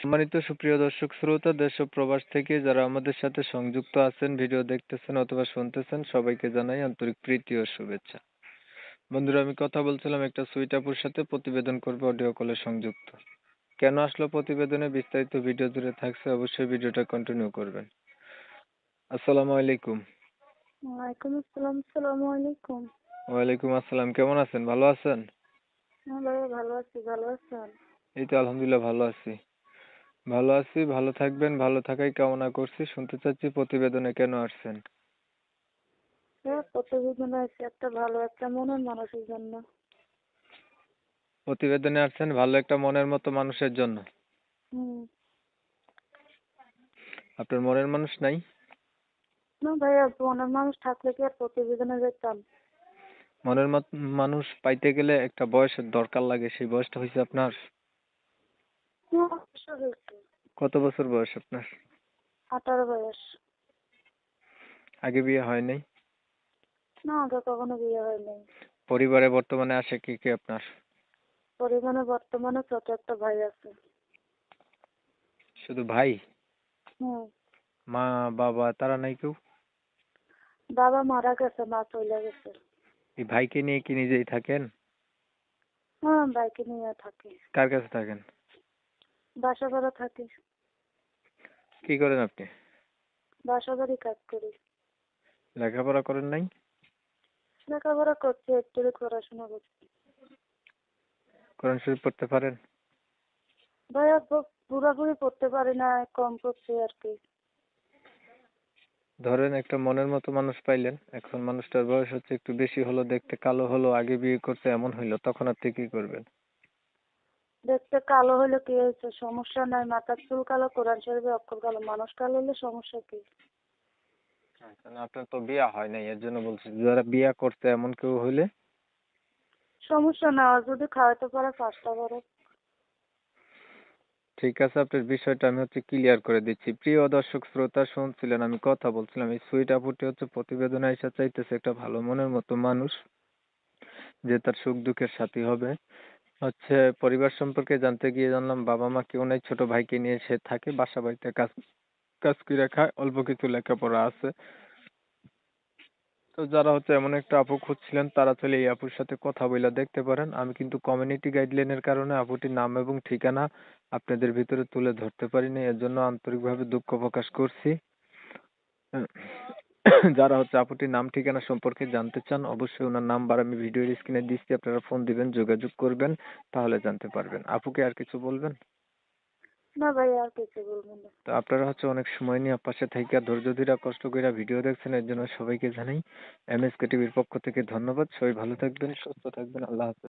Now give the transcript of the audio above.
সম্মানিত সুপ্রিয় দর্শক শ্রোতা, দেশ ও প্রবাস থেকে যারা আমাদের সাথে সংযুক্ত আছেন, ভিডিও দেখতেছেন অথবা শুনতেছেন, সবাইকে জানাই আন্তরিক প্রীতি ও শুভেচ্ছা। বন্ধুরা, আমি কথা বলছিলাম একটা সুইট আপুর সাথে, প্রতিবেদন করবে, অডিও কলে সংযুক্ত। কেন আসলো প্রতিবেদনে, বিস্তারিত ভিডিও জুড়ে থাকছে, অবশ্যই ভিডিওটা কন্টিনিউ করবেন। আসসালামু আলাইকুম। ওয়ালাইকুম আসসালাম। আসসালামু আলাইকুম। ওয়ালাইকুম আসসালাম, কেমন আছেন? ভালো আছেন? হ্যাঁ ভাইয়া, ভালো আছি। ভালো আছেন? এই তো আলহামদুলিল্লাহ ভালো আছি। ভালো আছি, ভালো থাকবেন, ভালো থাকাই কামনা করছি। শুনতে চাচ্ছি প্রতিবেদনে কেন আসছেন? হ্যাঁ, প্রতিবেদনে আছে একটা ভালো একটা মনের মানুষের জন্য। প্রতিবেদনে আসছেন ভালো একটা মনের মতো মানুষের জন্য। হুম। আপনার মনের মানুষ নাই? না ভাইয়া, মনের মানুষ থাকলে কি আর প্রতিবেদনে যেতাম? মনের মানুষ পাইতে গেলে একটা বয়সের দরকার লাগে, সেই বয়সটা হয়েছে আপনার? হ্যাঁ, অবশ্য হয়েছে। কত বছর বয়স আপনার? 18 বয়স। আগে বিয়ে হয় নাই? না, আগে কখনো বিয়ে হয়নি। পরিবারে বর্তমানে আসে কি কি আপনার? পরিবারে বর্তমানে ছোট একটা ভাই আছে। শুধু ভাই? হুম। মা বাবা তারা নাই কেউ? বাবা মারা গেছে, মা চলে গেছে। এই ভাইকে নিয়ে কি নিজেই থাকেন? হ্যাঁ, বাইকে নিয়ে থাকি। কার কাছে থাকেন? বাসা ভাড়া থাকি। কি করেন আপনি? বাসা বাড়ি কাজ করি। লেখাপড়া করেন নাই? লেখাপড়া করছি, একটু পড়াশোনা করছি। কোরআন শরীফ পড়তে পারেন? ভাইয়া পুরোপুরি পড়তে পারি না, কম পড়ছি আর কি। ধরেন একটা মনের মতো মানুষ পাইলেন, এখন মানুষটার বয়স হচ্ছে একটু বেশি হলো, দেখতে কালো হলো, আগে বিয়ে করছে এমন হইলো, তখন আপনি কি করবেন? দেখতে কালো হলে কি হয়েছে? সমস্যা নাই, মাথার চুল কালো, কোরআন শরীফের অক্ষর কালো, মানুষ কালো হলে সমস্যা কি? আচ্ছা, না আপনার তো বিয়ে হয় নাই, এর জন্য বলছি যারা বিয়ে করছে এমন কেউ হইলে। সমস্যা না, আর যদি খাওয়াতে পারে পাঁচটা করে। ঠিক আছে, আপনার বিষয়টা আমি ক্লিয়ার করে দিচ্ছি। প্রিয় দর্শক শ্রোতা, শুনছিলেন আমি কথা বলছিলাম, এই সুইট আপুটি প্রতিবেদনে এসে চাইতেছে একটা ভালো মনের মতো মানুষ, যে তার সুখ দুঃখের সাথী হবে। পরিবার সম্পর্কে জানতে গিয়ে জানলাম বাবা মা কেউ নাই, ছোট ভাইকে নিয়ে সে থাকে, বাসা বাড়িতে কাজ কাজ করে খায়, অল্প কিছু লেখাপড়া আছে। তো যারা এমন একটা আপু খুঁজছিলেন, তারা চাইলে এই আপুর সাথে কথা বলে দেখতে পারেন। আমি কিন্তু কমিউনিটি গাইডলাইনের কারণে আপুটির নাম এবং ঠিকানা আপনাদের ভিতরে তুলে ধরতে পারিনি, এর জন্য আন্তরিকভাবে দুঃখ প্রকাশ করছি। যারা আপুটির নাম ঠিকানা সম্পর্কে জানতে চান, অবশ্যই ওনার নাম্বার আমি ভিডিওর স্ক্রিনে দিচ্ছি, আপনারা ফোন দিবেন, যোগাযোগ করবেন, তাহলে জানতে পারবেন। আপুকে আর কিছু বলবেন? না ভাই, আর কিছু বলবো না। তো আপনারা অনেক সময় নিয়ে পাশে থাইকা ধৈর্য ধরে কষ্ট করে ভিডিও দেখছেন, এর জন্য সবাইকে জানাই এমএসকে টিভির পক্ষ থেকে ধন্যবাদ। সবাই ভালো থাকবেন, সুস্থ থাকবেন, আল্লাহ হাফেজ।